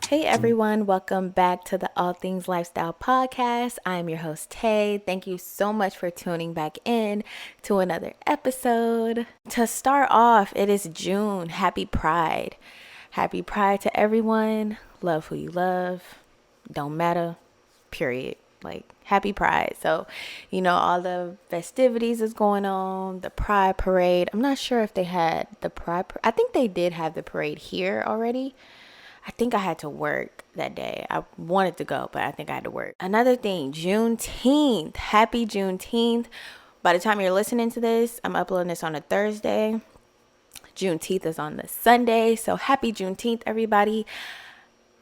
Hey everyone, welcome back to the All Things Lifestyle podcast. I'm your host Tay. Thank you so much for tuning back in to another episode. To start off, it is June. Happy Pride. Happy Pride to everyone. Love who you love. Don't matter. Period. Happy Pride. So, all the festivities is going on, the Pride Parade. I'm not sure if they had the I think they did have the parade here already. I think I had to work that day. I wanted to go, but I think I had to work. Another thing, Juneteenth. Happy Juneteenth. By the time you're listening to this, I'm uploading this on a Thursday. Juneteenth is on the Sunday. So happy Juneteenth, everybody.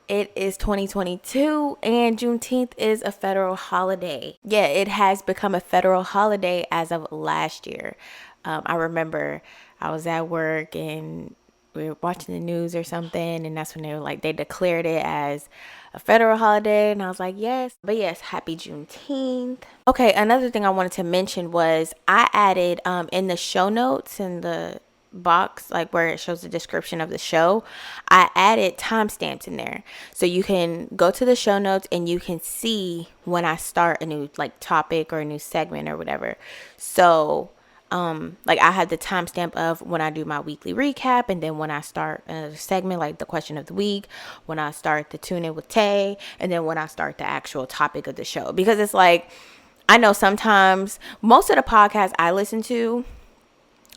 It is 2022 and Juneteenth is a federal holiday. Yeah, it has become a federal holiday as of last year. I remember I was at work and we were watching the news or something, and that's when they declared it as a federal holiday, and I was like, yes. But yes, happy Juneteenth. Okay, another thing I wanted to mention was I added in the show notes in the box, like where it shows the description of the show, I added timestamps in there, so you can go to the show notes and you can see when I start a new topic or a new segment or whatever. So I had the timestamp of when I do my weekly recap, and then when I start a segment like the question of the week, when I start the tune in with Tay, and then when I start the actual topic of the show. Because it's I know sometimes most of the podcasts I listen to,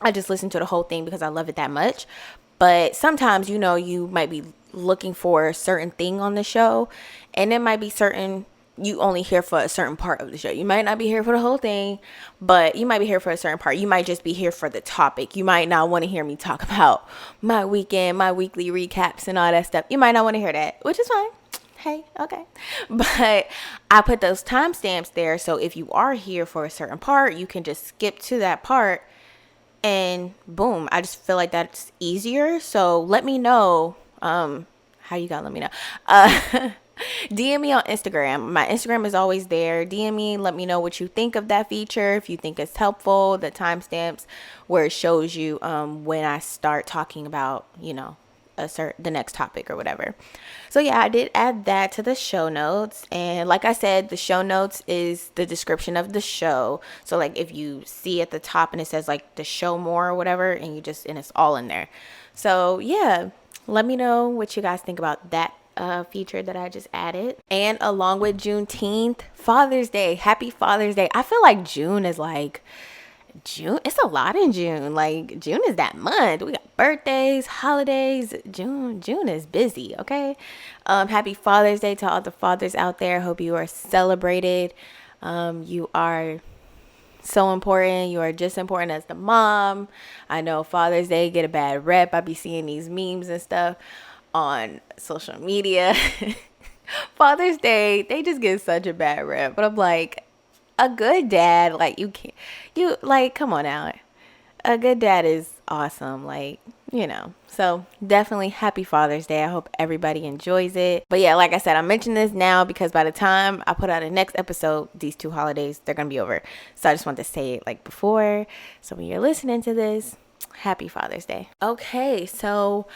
I just listen to the whole thing because I love it that much. But sometimes, you might be looking for a certain thing on the show, and it might be you only here for a certain part of the show. You might not be here for the whole thing, but you might be here for a certain part. You might just be here for the topic. You might not want to hear me talk about my weekend, my weekly recaps and all that stuff. You might not want to hear that, which is fine. Hey, okay. But I put those timestamps there, so if you are here for a certain part, you can just skip to that part and boom. I just feel like that's easier. So let me know how you gotta let me know. DM me on Instagram. My Instagram is always there. DM me, let me know what you think of that feature. If you think it's helpful, the timestamps where it shows you when I start talking about, the next topic or whatever. So yeah, I did add that to the show notes. And like I said, the show notes is the description of the show. So if you see at the top and it says the show more or whatever, and it's all in there. So yeah, let me know what you guys think about that feature that I just added. And along with Juneteenth, Father's Day. Happy Father's Day. I feel like June is June. It's a lot in June. June is that month. We got birthdays, holidays. June is busy. Okay. Happy Father's Day to all the fathers out there. Hope you are celebrated. You are so important. You are just important as the mom. I know Father's Day get a bad rep. I be seeing these memes and stuff on social media. Father's Day, they just get such a bad rep. But I'm a good dad, come on now. A good dad is awesome. So definitely happy Father's Day. I hope everybody enjoys it. But yeah, like I said, I mentioned this now because by the time I put out a next episode, these two holidays, they're going to be over. So I just want to say it before. So when you're listening to this, happy Father's Day. Okay, so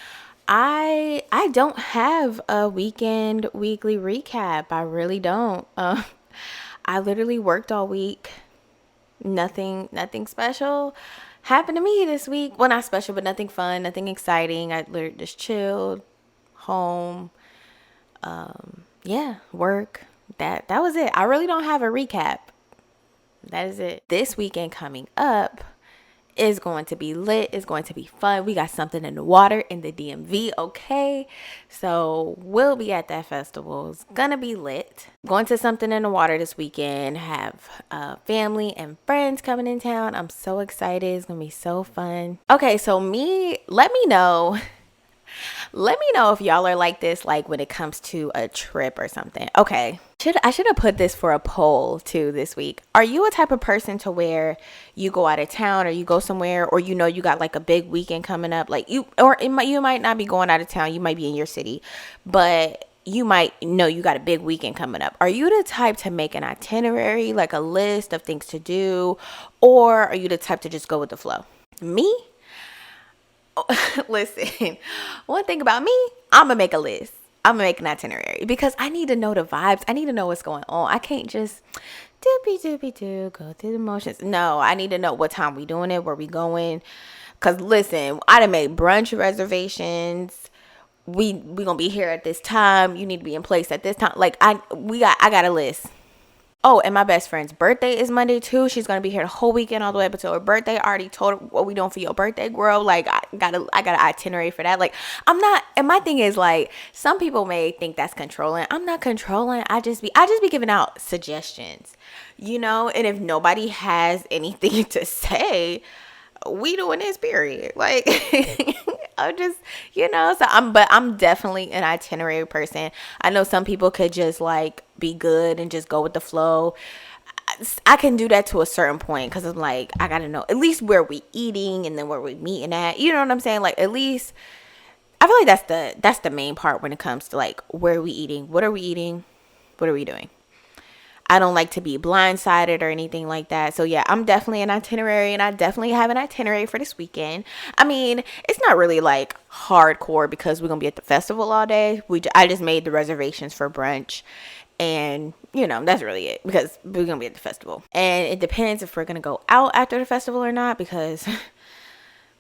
I don't have a weekly recap. I really don't. I literally worked all week. Nothing special happened to me this week. Well, not special, but nothing fun, nothing exciting. I literally just chilled, home. Work. That was it. I really don't have a recap. That is it. This weekend coming up is going to be lit. It's going to be fun. We got something in the water in the DMV. Okay. So we'll be at that festival. It's gonna be lit. Going to something in the water this weekend. Have family and friends coming in town. I'm so excited. It's gonna be so fun. Okay. So let me know. Let me know if y'all are like this, when it comes to a trip or something. Okay. I should have put this for a poll too this week. Are you a type of person to where you go out of town or you go somewhere or you got a big weekend coming up? You might not be going out of town. You might be in your city, but you might know you got a big weekend coming up. Are you the type to make an itinerary, a list of things to do, or are you the type to just go with the flow? Me? Listen, one thing about me, I'm gonna make a list. I'm gonna make an itinerary because I need to know the vibes. I need to know what's going on. I can't just doopy go through the motions. No, I need to know what time we doing it, where we going. Cause listen, I done made brunch reservations. We gonna be here at this time. You need to be in place at this time. Like I got a list. Oh, and my best friend's birthday is Monday too. She's gonna be here the whole weekend all the way up until her birthday. I already told her what we doing for your birthday, girl. Like I got an itinerary for that. Like I'm not, and my thing is like some people may think that's controlling. I'm not controlling. I just be giving out suggestions, And if nobody has anything to say, we doing this, period. Like I'm just, but I'm definitely an itinerary person. I know some people could just like be good and just go with the flow. I can do that to a certain point because I'm like, I gotta know at least where we eating and then where we meeting at. You know what I'm saying? Like at least I feel like that's the main part when it comes to like where are we eating, what are we eating, what are we doing. I don't like to be blindsided or anything like that. So yeah, I'm definitely an itinerary, and I definitely have an itinerary for this weekend. I mean, it's not really like hardcore because we're going to be at the festival all day. I just made the reservations for brunch, and that's really it because we're going to be at the festival. And it depends if we're going to go out after the festival or not, because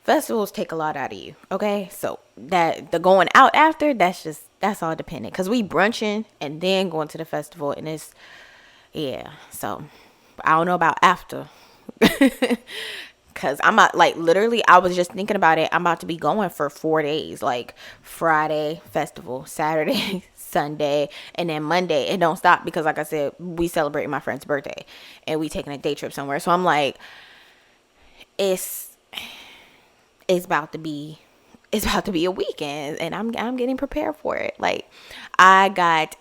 festivals take a lot out of you. Okay. So that the going out after, that's all dependent, because we brunching and then going to the festival, and it's, yeah, so I don't know about after. Because I'm not, like, literally, I was just thinking about it. I'm about to be going for 4 days. Like, Friday, festival, Saturday, Sunday, and then Monday. It don't stop because, like I said, we celebrating my friend's birthday. And we taking a day trip somewhere. So I'm like, it's about to be a weekend. And I'm getting prepared for it. Like, I got,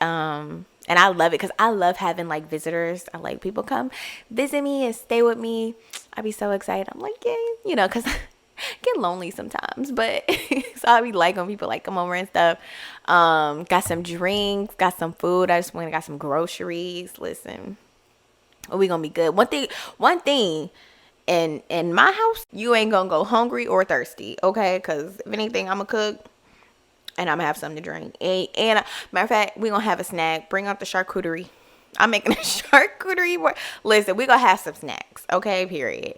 and I love it because I love having like visitors. I like people come visit me and stay with me. I'd be so excited. I'm like, yeah, because I get lonely sometimes. But so I be like when people like come over and stuff. Got some drinks, got some food. I just went and got some groceries. Listen, we gonna be good. One thing. In my house, you ain't gonna go hungry or thirsty, okay? Because if anything, I'm gonna cook. And I'm gonna have something to drink. And matter of fact, we're gonna have a snack. Bring out the charcuterie. I'm making a charcuterie board. Listen, we're gonna have some snacks. Okay, period.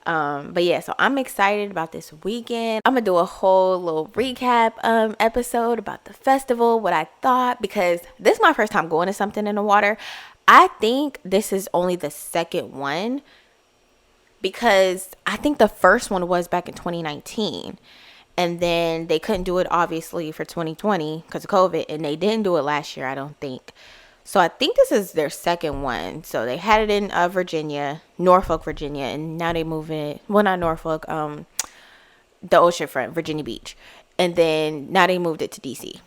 But yeah, so I'm excited about this weekend. I'm gonna do a whole little recap episode about the festival, what I thought, because this is my first time going to something in the water. I think this is only the second one, because I think the first one was back in 2019. And then they couldn't do it, obviously, for 2020 because of COVID. And they didn't do it last year, I don't think. So I think this is their second one. So they had it in Virginia, Norfolk, Virginia. And now they move it. Well, not Norfolk. The oceanfront, Virginia Beach. And then now they moved it to D.C.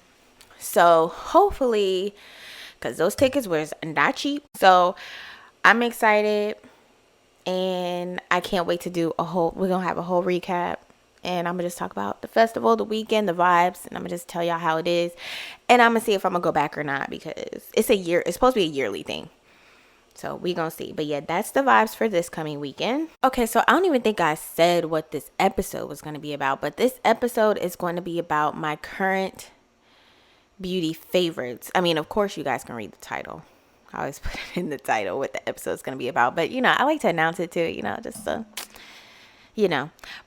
So hopefully, because those tickets were not cheap. So I'm excited. And I can't wait to do we're going to have a whole recap. And I'm going to just talk about the festival, the weekend, the vibes. And I'm going to just tell y'all how it is. And I'm going to see if I'm going to go back or not. Because it's supposed to be a yearly thing. So we going to see. But yeah, that's the vibes for this coming weekend. Okay, so I don't even think I said what this episode was going to be about. But this episode is going to be about my current beauty favorites. I mean, of course, you guys can read the title. I always put it in the title what the episode is going to be about. But, I like to announce it too, just so...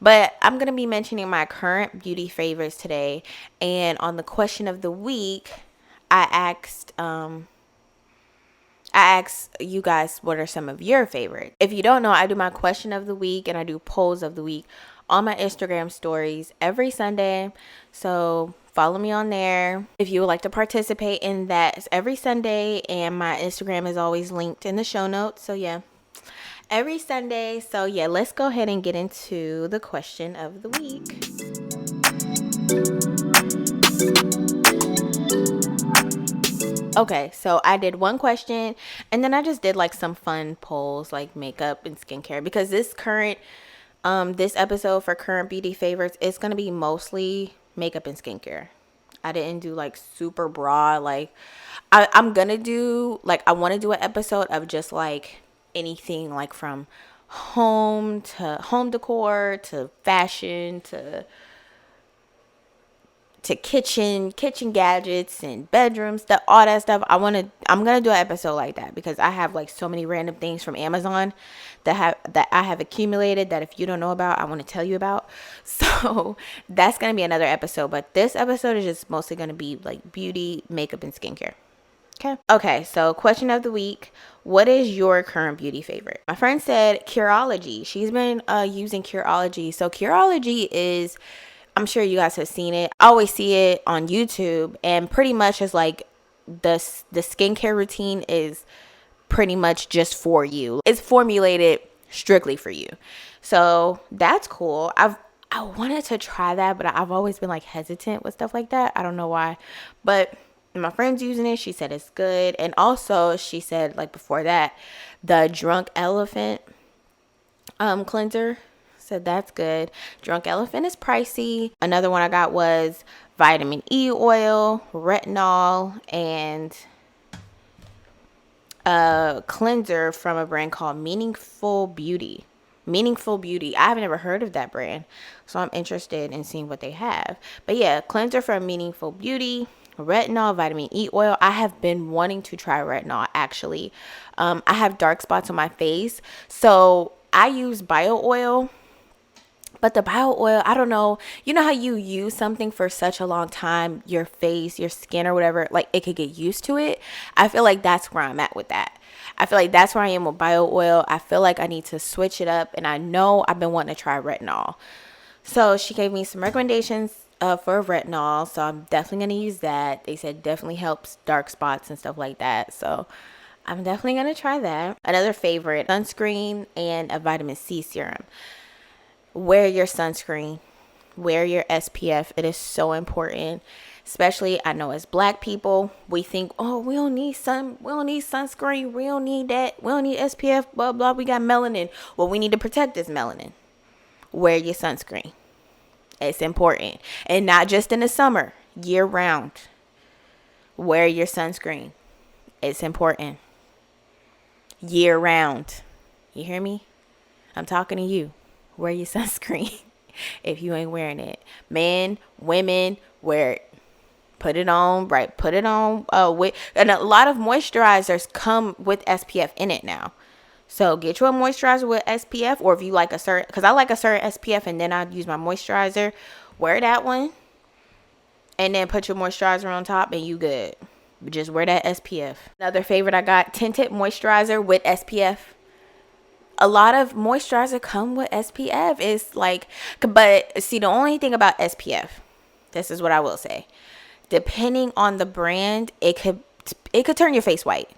but I'm going to be mentioning my current beauty favorites today. And on the question of the week, I asked you guys, what are some of your favorites? If you don't know, I do my question of the week and I do polls of the week on my Instagram stories every Sunday. So follow me on there if you would like to participate in that. It's every Sunday, and my Instagram is always linked in the show notes. So yeah. Every Sunday. So yeah, let's go ahead and get into the question of the week. Okay, so I did one question, and then I just did like some fun polls like makeup and skincare, because this episode for current beauty favorites is going to be mostly makeup and skincare. I didn't do like super broad, like I'm going to do like, I want to do an episode of just like anything like from home to home decor to fashion to to kitchen gadgets and bedrooms, all that stuff. I'm gonna do an episode like that, because I have like so many random things from Amazon that I have accumulated that if you don't know about, I want to tell you about. So that's gonna be another episode, but this episode is just mostly gonna be like beauty, makeup, and skincare. Okay, so question of the week. What is your current beauty favorite? My friend said Curology. She's been using Curology. So Curology is, I'm sure you guys have seen it. I always see it on YouTube, and pretty much is like the skincare routine is pretty much just for you. It's formulated strictly for you. So that's cool. I wanted to try that, but I've always been like hesitant with stuff like that. I don't know why, but my friend's using it. She said it's good. And also she said, like before that, the Drunk Elephant cleanser, said that's good. Drunk Elephant is pricey. Another one I got was vitamin E oil, retinol, and a cleanser from a brand called Meaningful Beauty. I have never heard of that brand, so I'm interested in seeing what they have. But yeah, cleanser from Meaningful Beauty, retinol, vitamin E oil. I have been wanting to try retinol, actually. I have dark spots on my face, so I use bio oil. But the bio oil, I don't know. You know how you use something for such a long time, your face, your skin, or whatever, like it could get used to it. I feel like that's where I'm at with that. I feel like that's where I am with bio oil. I feel like I need to switch it up, and I know I've been wanting to try retinol. So she gave me some recommendations for retinol, so I'm definitely going to use that. They said definitely helps dark spots and stuff like that. So I'm definitely going to try that. Another favorite, sunscreen and a vitamin C serum. Wear your sunscreen, wear your SPF. It is so important, especially I know as Black people, we think, oh, we don't need sunscreen, we don't need that, we don't need SPF, blah blah, we got melanin. Well, we need to protect this melanin. Wear your sunscreen. It's important, and not just in the summer, year round. Wear your sunscreen. It's important, year round. You hear me? I'm talking to you. Wear your sunscreen if you ain't wearing it. Men, women, wear it. Put it on, right? Put it on. And a lot of moisturizers come with SPF in it now. So get you a moisturizer with SPF, or if you like a certain, because I like a certain SPF, and then I use my moisturizer. Wear that one, and then put your moisturizer on top, and you good. Just wear that SPF. Another favorite I got, tinted moisturizer with SPF. A lot of moisturizer come with SPF. It's like, but see, the only thing about SPF, this is what I will say. Depending on the brand, it could turn your face white.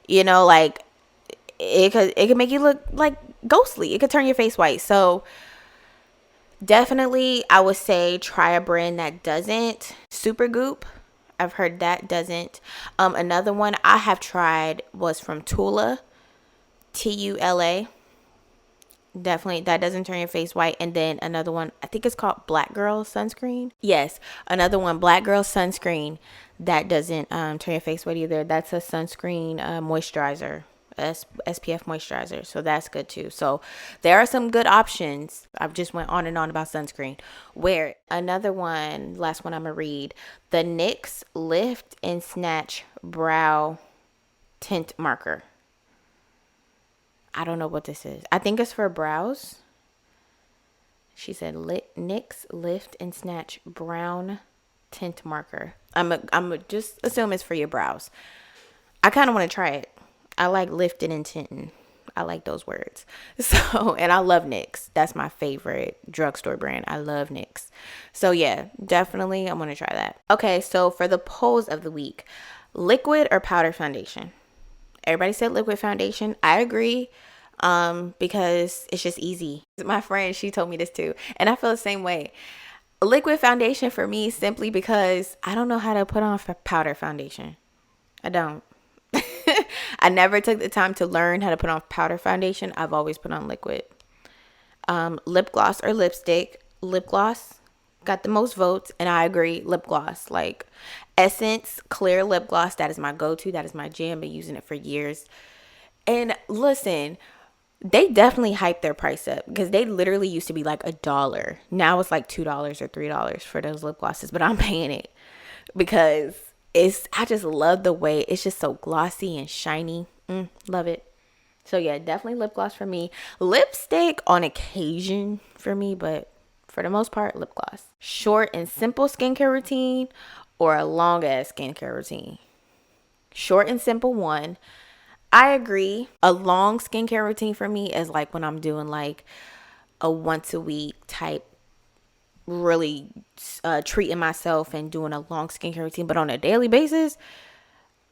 You know, like it could make you look like ghostly. It could turn your face white. So definitely, I would say try a brand that doesn't. Supergoop, I've heard that doesn't. Another one I have tried was from Tula. Tula. Definitely, that doesn't turn your face white. And then another one, I think it's called Black Girl Sunscreen. Yes, another one, Black Girl Sunscreen, that doesn't turn your face white either. That's a sunscreen moisturizer, SPF moisturizer. So that's good too. So there are some good options. I've just went on and on about sunscreen. Where another one, last one I'm gonna read, the NYX Lift and Snatch Brow Tint Marker. I don't know what this is. I think it's for brows. She said NYX Lift and Snatch Brown Tint Marker. I'm just assume it's for your brows. I kind of want to try it. I like lifting and tinting. I like those words. So, and I love NYX. That's my favorite drugstore brand. I love NYX. So yeah, definitely I'm going to try that. Okay, so for the polls of the week, liquid or powder foundation? Everybody said liquid foundation. I agree, because it's just easy. My friend, she told me this too, and I feel the same way. Liquid foundation for me, simply because I don't know how to put on powder foundation. I don't. I never took the time to learn how to put on powder foundation. I've always put on liquid. Lip gloss or lipstick. Lip gloss got the most votes, and I agree, lip gloss. Like Essence clear lip gloss, that is my go-to. That is my jam. Been using it for years. And listen, They definitely hyped their price up because they literally used to be like $1. Now it's like $2 or $3 for those lip glosses, but I'm paying it because I just love the way it's just so glossy and shiny. Love it. So yeah, definitely lip gloss for me. Lipstick on occasion for me, but for the most part, lip gloss. Short and simple skincare routine or a long ass skincare routine? Short and simple one. I agree. A long skincare routine for me is like when I'm doing like a once a week type, really treating myself and doing a long skincare routine. But on a daily basis,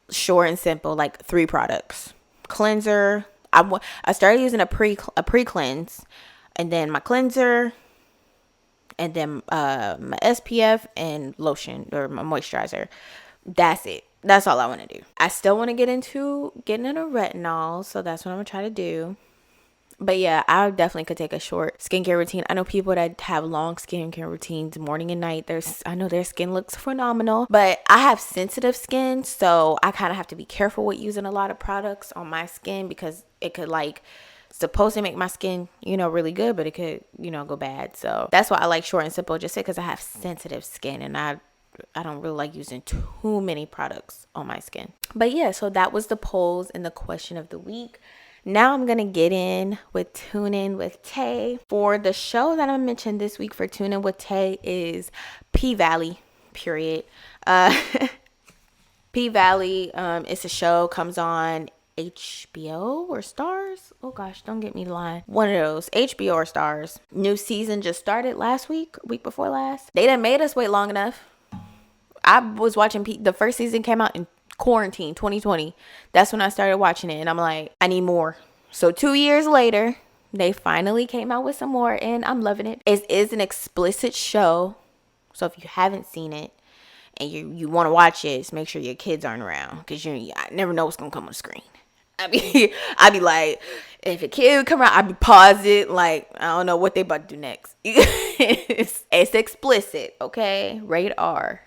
short and simple, like 3 products. Cleanser. I started using a pre-cleanse, and then my cleanser, and then my SPF and lotion or my moisturizer. That's it. That's all I want to do. I still want to get into getting into retinol, so that's what I'm gonna try to do. But yeah, I definitely could take a short skincare routine. I know people that have long skincare routines morning and night. I know their skin looks phenomenal, but I have sensitive skin, so I kind of have to be careful with using a lot of products on my skin because it could supposed to make my skin, really good, but it could, go bad. So that's why I like short and simple, just because I have sensitive skin and I don't really like using too many products on my skin. But yeah, so that was the polls and the question of the week. Now I'm going to get in with Tune In with Tay. For the show that I mentioned this week for Tune In with Tay is P-Valley, period. P-Valley, it's a show, comes on HBO or Stars. Oh gosh, don't get me lying. One of those, HBO or Stars. New season just started last week before last. They done made us wait long enough. I was watching, the first season came out in quarantine 2020. That's when I started watching it, and I'm like, I need more. So 2 years later, they finally came out with some more, and I'm loving it. It is an explicit show, so if you haven't seen it and you want to watch it, just make sure your kids aren't around, because I never know what's gonna come on the screen. I'd be like, if a kid would come around, I'd be pause it, like, I don't know what they about to do next. It's explicit, okay? Rated R.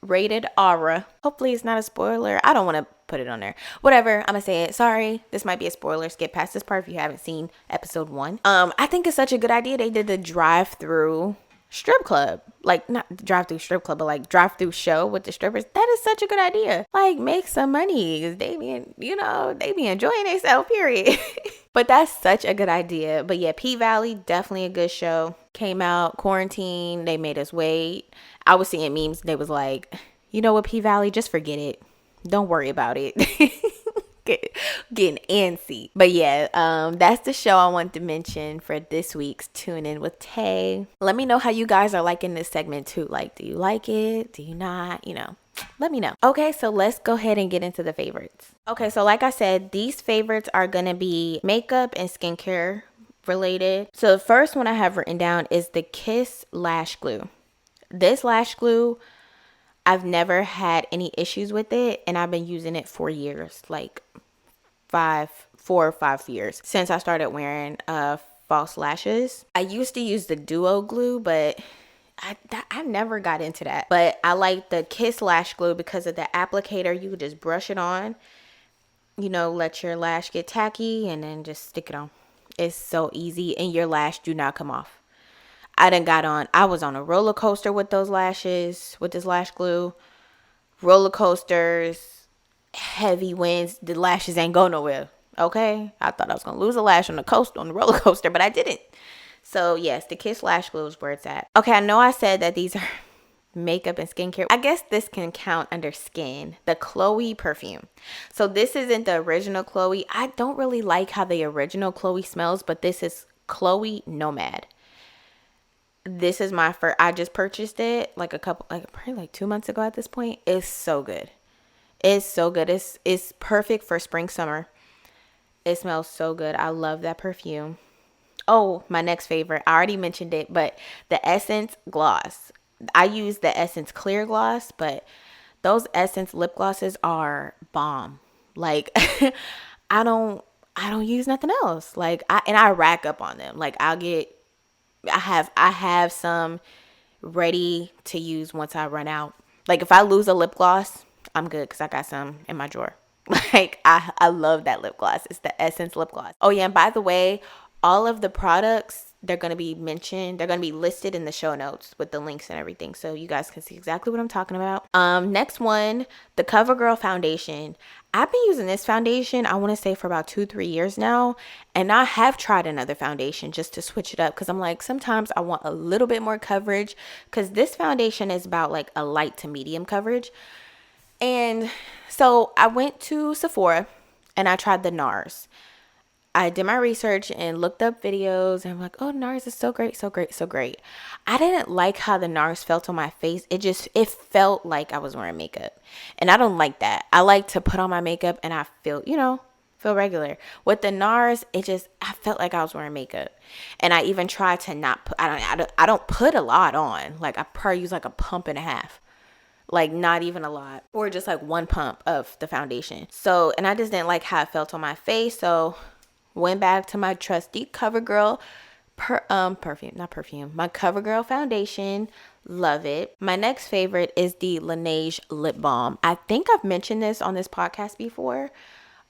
Rated Aura. Hopefully it's not a spoiler. I don't want to put it on there. Whatever, I'm gonna say it. Sorry, this might be a spoiler. Skip past this part if you haven't seen episode 1. I think it's such a good idea they did the drive-through strip club. Like, not drive-through strip club, but like drive-through show with the strippers. That is such a good idea. Like, make some money, because they be enjoying themselves, period. But that's such a good idea. But yeah, P-Valley, definitely a good show. Came out, quarantine, they made us wait. I was seeing memes, they was like, you know what, P-Valley, just forget it. Don't worry about it. Getting antsy. But yeah, that's the show I wanted to mention for this week's Tune In with Tay. Let me know how you guys are liking this segment too. Like, do you like it? Do you not? Let me know. Okay, so let's go ahead and get into the favorites. Okay, so like I said, these favorites are gonna be makeup and skincare related. So the first one I have written down is the Kiss Lash Glue. This lash glue, I've never had any issues with it, and I've been using it for years, like 4 or 5 years since I started wearing false lashes. I used to use the Duo glue, but I never got into that. But I like the Kiss Lash Glue because of the applicator. You could just brush it on, let your lash get tacky, and then just stick it on. It's so easy, and your lash do not come off. I was on a roller coaster with those lashes, with this lash glue. Roller coasters, heavy winds, the lashes ain't go nowhere. Okay? I thought I was going to lose a lash on the roller coaster, but I didn't. So yes, the Kiss Lash Glue is where it's at. Okay, I know I said that these are makeup and skincare. I guess this can count under skin. The Chloe perfume. So this isn't the original Chloe. I don't really like how the original Chloe smells, but this is Chloe Nomad. This is my first. I just purchased it probably 2 months ago at this point. It's so good. It's so good. It's perfect for spring, summer. It smells so good. I love that perfume. Oh, my next favorite. I already mentioned it, but the Essence gloss. I use the Essence clear gloss, but those Essence lip glosses are bomb. Like, I don't use nothing else. Like, I rack up on them. Like, I have some ready to use once I run out. Like, if I lose a lip gloss, I'm good because I got some in my drawer. Like, I love that lip gloss. It's the Essence lip gloss. Oh yeah, and by the way, all of the products, they're going to be mentioned. They're going to be listed in the show notes with the links and everything, so you guys can see exactly what I'm talking about. Next one, the CoverGirl foundation. I've been using this foundation, I want to say, for about 2-3 years now, and I have tried another foundation just to switch it up, because I'm like, sometimes I want a little bit more coverage, because this foundation is about like a light to medium coverage. And so I went to Sephora and I tried the NARS. I did my research and looked up videos, and I'm like, oh, NARS is so great, so great, so great. I didn't like how the NARS felt on my face. It felt like I was wearing makeup. And I don't like that. I like to put on my makeup and I feel regular. With the NARS, I felt like I was wearing makeup. And I even tried to not put, I don't put a lot on. Like, I probably use like a pump and a half. Like, not even a lot, or just like one pump of the foundation. So, and I just didn't like how it felt on my face. So went back to my trusty CoverGirl my CoverGirl foundation. Love it. My next favorite is the Laneige lip balm. I think I've mentioned this on this podcast before.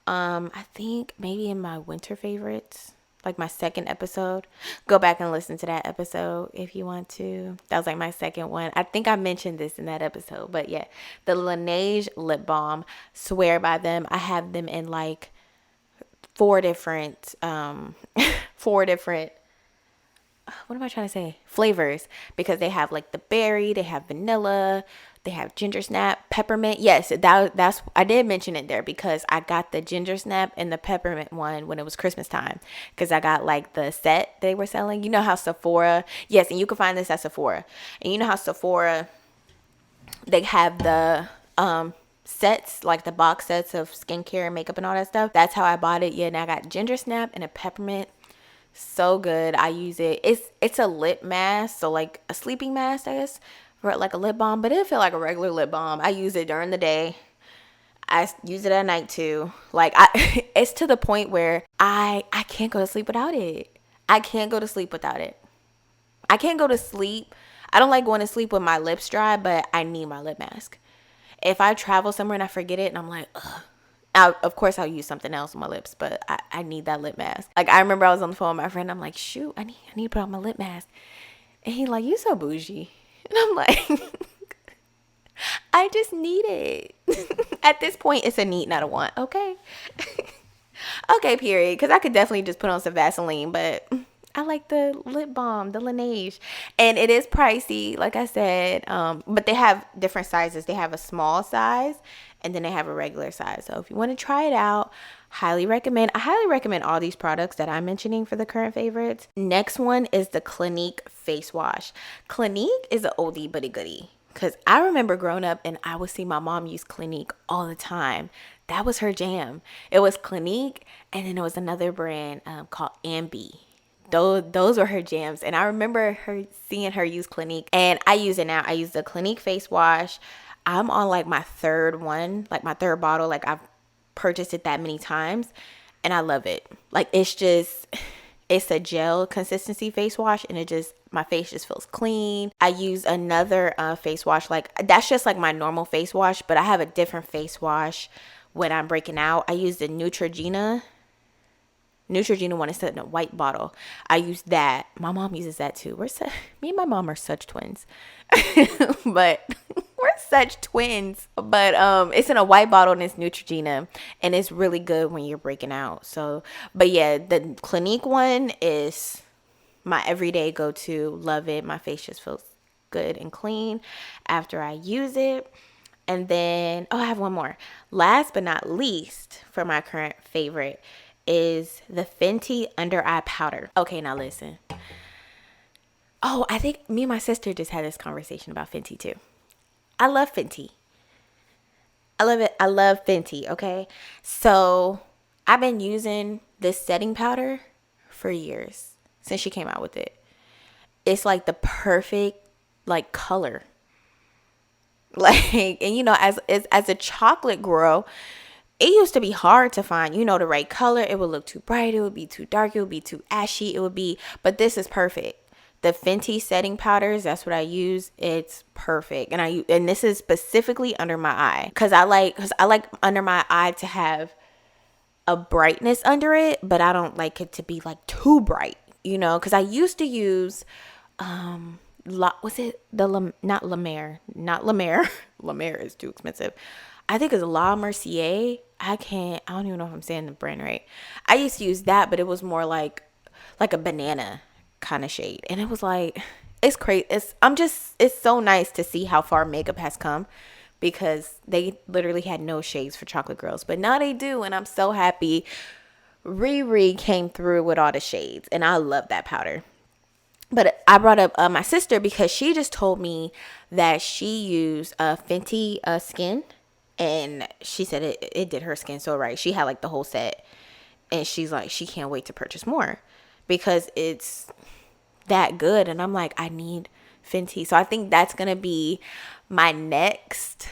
I think maybe in my winter favorites, like my second episode. Go back and listen to that episode if you want to. That was like my second one. I think I mentioned this in that episode, but yeah, the Laneige lip balm, swear by them. I have them in like four different what am I trying to say? Flavors, because they have like the berry, they have vanilla, they have ginger snap, peppermint. Yes, that's I did mention it there because I got the ginger snap and the peppermint one when it was Christmas time, because I got like the set they were selling. You know how Sephora, yes, and you can find this at Sephora. And you know how Sephora, they have the sets, like the box sets of skincare and makeup and all that stuff. That's how I bought it. Yeah, and I got ginger snap and a peppermint. So good. I use it. It's a lip mask, so like a sleeping mask, I guess, for like a lip balm, but it feel like a regular lip balm. I use it during the day. I use it at night too. Like, it's to the point where I can't go to sleep without it. I can't go to sleep without it. I can't go to sleep. I don't like going to sleep with my lips dry, but I need my lip mask. If I travel somewhere and I forget it and I'm like, ugh. Of course, I'll use something else on my lips, but I need that lip mask. Like, I remember I was on the phone with my friend. I'm like, shoot, I need to put on my lip mask. And he like, you so bougie. And I'm like, I just need it. At this point, it's a need, not a want. Okay. Okay, period. Because I could definitely just put on some Vaseline, but I like the lip balm, the Laneige. And it is pricey, like I said. But they have different sizes. They have a small size, and then they have a regular size. So if you want to try it out, highly recommend. I highly recommend all these products that I'm mentioning for the current favorites. Next one is the Clinique face wash. Clinique is an oldie but a goodie, because I remember growing up and I would see my mom use Clinique all the time. That was her jam. It was Clinique, and then there was another brand called Ambi. Those were her jams. And I remember seeing her use Clinique, and I use it now. I use the Clinique face wash. I'm on like my third one, like my third bottle. Like, I've purchased it that many times, and I love it. Like, it's a gel consistency face wash, and my face just feels clean. I use another face wash. Like, that's just like my normal face wash, but I have a different face wash when I'm breaking out. I use the Neutrogena one is in a white bottle. I use that. My mom uses that too. Me and my mom are such twins. But we're such twins. But it's in a white bottle, and it's Neutrogena, and it's really good when you're breaking out. So, but yeah, the Clinique one is my everyday go-to. Love it. My face just feels good and clean after I use it. And then, I have one more. Last but not least, for my current favorite, is the Fenty under eye powder. Okay, now listen. I think me and my sister just had this conversation about Fenty too. I love Fenty. I love it. I love Fenty, okay? So I've been using this setting powder for years, since she came out with it. It's like the perfect like color. Like, and as a chocolate girl, it used to be hard to find, the right color. It would look too bright. It would be too dark. It would be too ashy. But this is perfect. the Fenty setting powders, that's what I use. It's perfect. And this is specifically under my eye, cuz I like under my eye to have a brightness under it, but I don't like it to be like too bright, cuz I used to use was it not La Mer? Not La Mer. La Mer is too expensive. I think it's La Mercier. I don't even know if I'm saying the brand right. I used to use that, but it was more like a banana kind of shade. And it was like, it's crazy. It's so nice to see how far makeup has come, because they literally had no shades for chocolate girls, but now they do. And I'm so happy Riri came through with all the shades, and I love that powder. But I brought up my sister because she just told me that she used Fenty Skin, and she said it did her skin so right. She had like the whole set, and she's like, she can't wait to purchase more because it's that good. And I'm like, I need Fenty. So I think that's going to be my next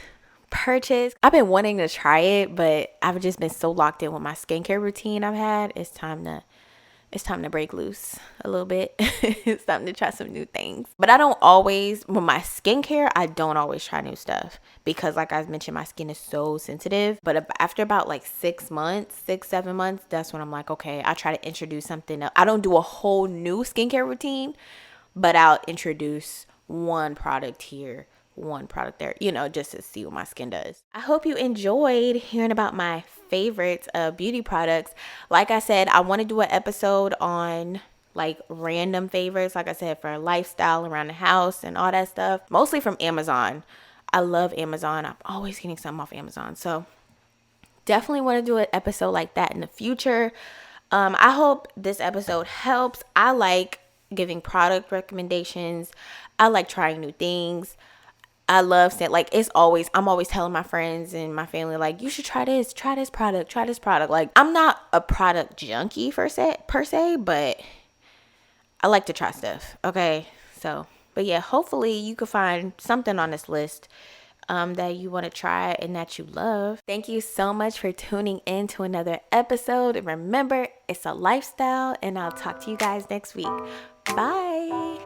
purchase. I've been wanting to try it, but I've just been so locked in with my skincare routine I've had. It's time to break loose a little bit. It's time to try some new things. But I don't always, with my skincare, I don't always try new stuff because, like I mentioned, my skin is so sensitive. But after about like 7 months, that's when I'm like, okay, I try to introduce something else. I don't do a whole new skincare routine, but I'll introduce one product here, one product there, just to see what my skin does. I hope you enjoyed hearing about my favorites of beauty products. Like I said, I want to do an episode on like random favorites, like I said, for lifestyle, around the house and all that stuff, mostly from Amazon. I love Amazon. I'm always getting something off Amazon. So definitely want to do an episode like that in the future. I hope this episode helps. I like giving product recommendations. I like trying new things. I love saying, like, I'm always telling my friends and my family, like, you should try this product. Like, I'm not a product junkie per se, but I like to try stuff. Okay. So, but yeah, hopefully you can find something on this list that you want to try and that you love. Thank you so much for tuning in to another episode. And remember, it's a lifestyle, and I'll talk to you guys next week. Bye.